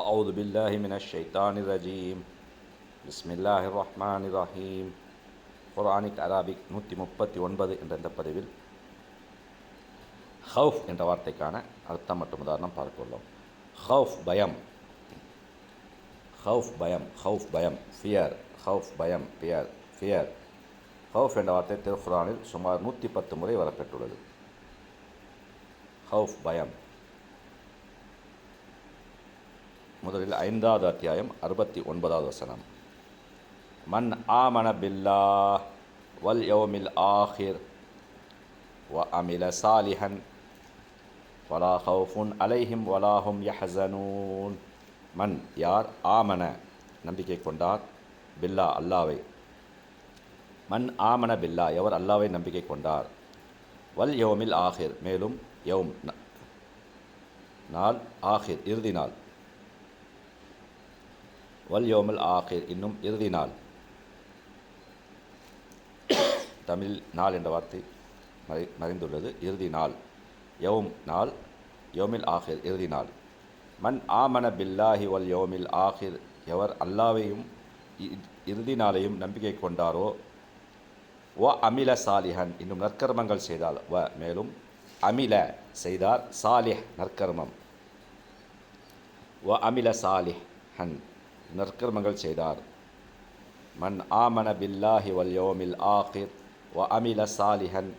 أعوذ بالله من الشيطان الرجيم بسم الله الرحمن الرحيم குர்ஆனிக் Arabic 139 என்ற இந்த பதிவில் ஹவுஃப் என்ற வார்த்தைக்கான அர்த்தம் மற்றும் உதாரணம் பார்க்க உள்ளோம். ஹவுஃப் பயம், ஹவுஃப் பயம், ஹவுஃப் பயம், ஃபியர், ஹவுஃப் பயம், ஃபியர், ஃபியர். ஹவுஃப் என்ற வார்த்தை திருக்குர்ஆனில் சுமார் 110 முறை வரப்பெற்றுள்ளது. ஹவுஃப் பயம். முதலில் 5வது அத்தியாயம் 69வது வசனம். மன் ஆமன பில்லாஹ் வல் யௌமில் ஆஹிர் வ அமில சாலிஹன் வலா ஹவுஃபுன் அலைஹிம் வலா ஹும் யஹ்ஸனூன். மன் யார், ஆமன நம்பிக்கை கொண்டார், பில்லா அல்லாவை. மன் ஆமன பில்லா எவர் அல்லாவை நம்பிக்கை கொண்டார், வல் யௌமில் ஆஹிர் மேலும் யௌம் நாள், ஆஹிர் இறுதி நாள், வல் யௌமில் ஆஹிர் இன்னும் இறுதி நாள். தமிழ் நாள் என்ற வார்த்தை மறைந்துள்ளது. இறுதி நாள், யௌம் நாள், யௌமில் ஆஹிர் இறுதி நாள். மன் ஆமன பில்லாஹி வல் யௌமில் ஆஹிர் எவர் அல்லாவையும் இறுதி நாளையும் நம்பிக்கை கொண்டாரோ, வ அமில சாலிஹன் இன்னும் நற்கர்மங்கள் செய்தால், வ மேலும் அமில செய்தார், சாலிஹ் நற்கர்மம், வ அமில சாலிஹன் நற்கர்மங்கள் செய்தார். மன் ஆமன பில்லாஹி வல் யௌமில் ஆஹிர் வ அமில சாலிஹன்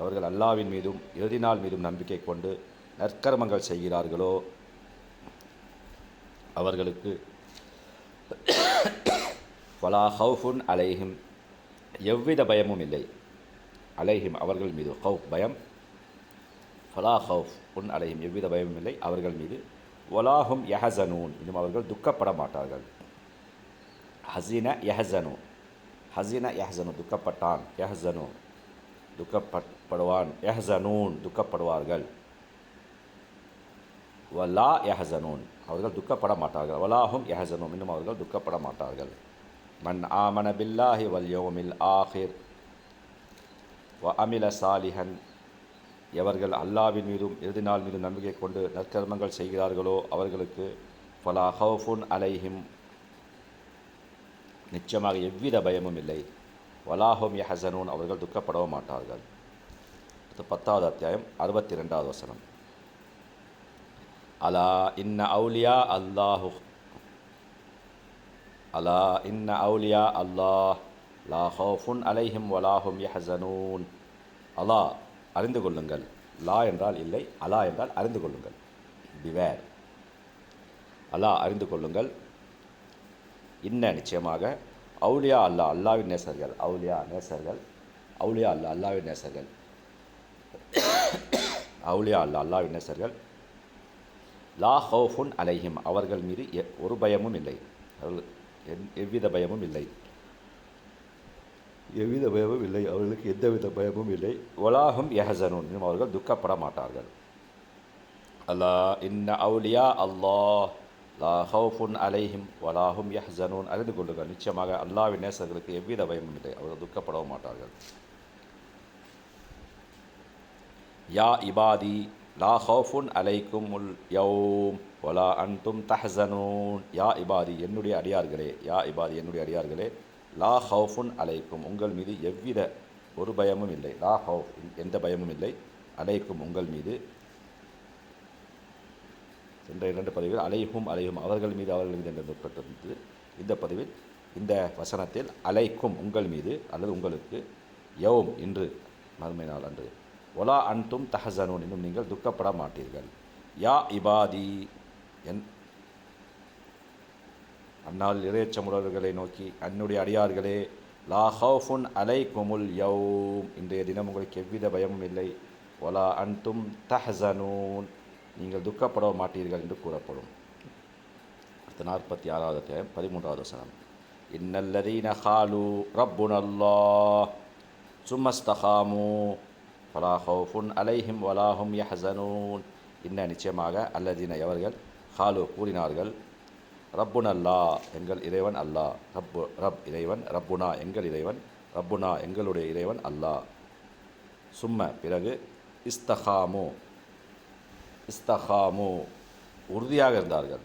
அவர்கள் அல்லாவின் மீதும் இறுதி நாள் மீதும் நம்பிக்கை கொண்டு நற்கர்மங்கள் செய்கிறார்களோ அவர்களுக்கு ஃபலா ஹவுஃபுன் அலைஹிம் எவ்வித பயமும் இல்லை, அலைஹிம் அவர்கள் மீது, ஹவுஃப் பயம், ஃபலா ஹவுஃப் உன் அலைஹிம் எவ்வித பயமும் இல்லை அவர்கள் மீது, வலாஹும் யஹ்ஸனூன் இன்னும் அவர்கள் துக்கப்பட மாட்டார்கள். ஹஸின யஹ்ஸனு, ஹஸின யஹ்ஸனு துக்கப்பட்டான், யஹ்ஸனு துக்கப்படுவான், யஹ்ஸனூன் துக்கப்படுவார்கள், வலா யஹ்ஸனூன் அவர்கள் துக்கப்பட மாட்டார்கள், வலாஹும் யஹ்ஸனூன் இன்னும் அவர்கள் துக்கப்பட மாட்டார்கள். மன் ஆமன பில்லாஹி வல் யௌமில் ஆஹிர் வ அமில சாலிஹன் எவர்கள் அல்லாவின் மீதும் இறுதி நாள் மீதும் நம்பிக்கை கொண்டு நற்கர்மங்கள் செய்கிறார்களோ அவர்களுக்கு ஃபலா ஹவுஃபுன் அலைஹிம் நிச்சயமாக எவ்வித பயமும் இல்லை, வலாஹும் யஹ்ஸனூன் அவர்கள் துக்கப்படவும் மாட்டார்கள். 10வது அத்தியாயம் 62வது வசனம். அலா இன்ன அவுலியா அல்லாஹு, அலா இன்ன அவுலியா அல்லாஹ் லா ஹவுஃபுன் அலைஹிம் வலாஹும் யஹ்ஸனூன். அலா அறிந்து கொள்ளுங்கள், லா என்றால் இல்லை, அலா என்றால் அறிந்து கொள்ளுங்கள், பிவேர். அலா அறிந்து கொள்ளுங்கள், இன்ன நிச்சயமாக, அவுலியா அல்லா அல்லாவின் நேசர்கள், அவுலியா நேசர்கள், அவுலியா அல்லா அல்லாவின் நேசர்கள், அவுலியா அல்லா அல்லாவின் நேசர்கள், லா ஹவுஃபுன் அலைஹிம் அவர்கள் மீது ஒரு பயமும் இல்லை, அவர்கள் எவ்வித பயமும் இல்லை, எவ்வித பயமும் இல்லை, அவர்களுக்கு எந்தவித பயமும் இல்லை, வலாஹும் யஹ்ஸனூன் இன்னும் அவர்கள் துக்கப்பட மாட்டார்கள். அலா இன்ன அவுலியா அல்லாஹ் லா ஹவுஃபுன் அலைஹிம் வலாஹும் யஹ்ஸனூன் அறிந்து கொள்ளுங்கள், நிச்சயமாக அல்லாஹ்வின் நேசர்களுக்கு எவ்வித பயமும் இல்லை, அவர்கள் துக்கப்படவும் மாட்டார்கள். யா இபாதி லா ஹவுஃபுன் அலைக்கும் உல் யௌம் வலா அன்தும் தஹ்ஸனூன். யா இபாதி என்னுடைய அடியார்களே, யா இபாதி என்னுடைய அடியார்களே, லா ஹவுஃபுன் அலைக்கும் உங்கள் மீது எவ்வித ஒரு பயமும் இல்லை, லா ஹவுஃப் எந்த பயமும் இல்லை, அலைக்கும் உங்கள் மீது. சென்ற 2 பதிவில் அலைஹும் அலைஹும் அவர்கள் மீது அவர்கள் மீது என்று ஏற்பட்டிருந்தது. இந்த பதிவில் இந்த வசனத்தில் அலைக்கும் உங்கள் மீது அல்லது உங்களுக்கு, யௌம் இன்று மறுமை நாள் அன்று, ஒலா அன்தும் தஹ்ஸனூன் இன்னும் நீங்கள் துக்கப்பட மாட்டீர்கள். யா இபாதி என் அந்நாள் இறைச்சமுடர்களை நோக்கி, என்னுடைய அடியார்களே, லா ஹவுஃபுன் அலைக்குமுல் யௌம் இன்றைய தினம் உங்களுக்கு எவ்வித பயமும் இல்லை, ஒலா அன்தும் தஹ்ஸனூன் நீங்கள் துக்கப்பட மாட்டீர்கள் என்று கூறப்படும். 46வது அத்தியாயம் 13வது வசனம். இன்னல்லதீன காலு ரப்புனல்லாஹ் சும்மஸ்தகாமு ஃபலா ஹவுஃபுன் அலைஹிம் வலாஹும் யஹ்ஸனூன். இன்ன நிச்சயமாக, அல்லதீன எவர்கள், காலு கூறினார்கள், ரப்புனல்லா எங்கள் இறைவன் அல்லாஹ், ரப் இறைவன், ரப்புனா எங்கள் இறைவன், ரப்புனா எங்களுடைய இறைவன் அல்லாஹ், சும்ம பிறகு, இஸ்தகாமு, இஸ்தகாமு உறுதியாக இருந்தார்கள்,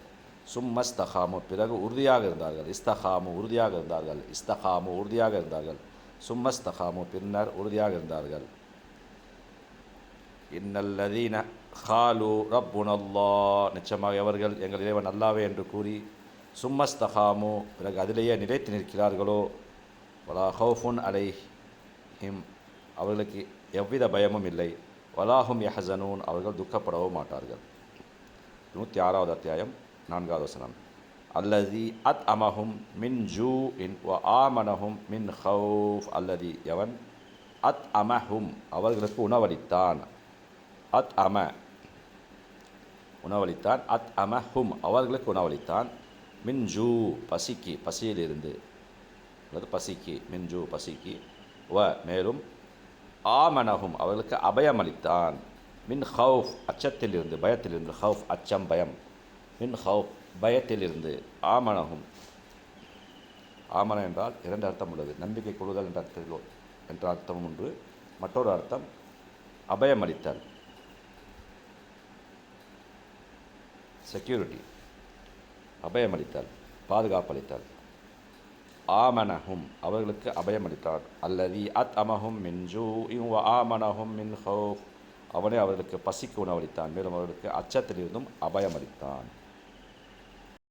சும்மஸ்தகாமு பிறகு உறுதியாக இருந்தார்கள், இஸ்தகாமு உறுதியாக இருந்தார்கள், இஸ்தகாமு உறுதியாக இருந்தார்கள், சும்மஸ்தகாமு பின்னர் உறுதியாக இருந்தார்கள். இன்னல்லதீன ஹாலு ரப்புனல்லா நிச்சயமாக அவர்கள் எங்கள் இறைவன் அல்லாவே என்று கூறி சும்மஸ்தகாமு பிறகு அதிலேயே நிலைத்து நிற்கிறார்களோ வலா ஹவுஃபுன் அலைஹிம் அவர்களுக்கு எவ்வித பயமும் இல்லை, வலாஹும் யஹ்ஸனூன் அவர்கள் துக்கப்படவும் மாட்டார்கள். 106வது அத்தியாயம் 4வது வசனம். அல்லதி அத் அமஹும் மின் ஜூ இன் வ ஆமனஹும் மின் ஹவுஃப் அல்லதி எவன் அத் அமஹும் அவர்களுக்கு உணவளித்தான், அத் அம உணவளித்தான், அத் அமஹும் அவர்களுக்கு உணவளித்தான், மின் ஜூ பசிக்கு பசியிலிருந்து அல்லது பசிக்கு, மின் ஜூ பசிக்கு, வ மேலும் ஆமனஹும் அவர்களுக்கு அபயமளித்தான், மின் ஹவுஃப் அச்சத்திலிருந்து பயத்திலிருந்து, ஹவுஃப் அச்சம் பயம், மின் ஹவுஃப் பயத்திலிருந்து, ஆமனஹும் ஆமன என்றால் 2 அர்த்தம் உள்ளது, நம்பிக்கை கொள்ளுதல் என்ற அர்த்தம் ஒன்று, மற்றொரு அர்த்தம் அபயமளித்தல், செக்யூரிட்டி, அபயமளித்தல் பாதுகாப்பளித்தல். ஆமனஹும் அவர்களுக்கு அபயமளித்தார், அல்லதி அத் அமஹும் மின் ஜூ வ ஆமனஹும் மின் ஹவுஃப் அவனே அவர்களுக்கு பசிக்கு உணவளித்தான், மேலும் அவர்களுக்கு அச்சத்திலிருந்தும் அபயமளித்தான்.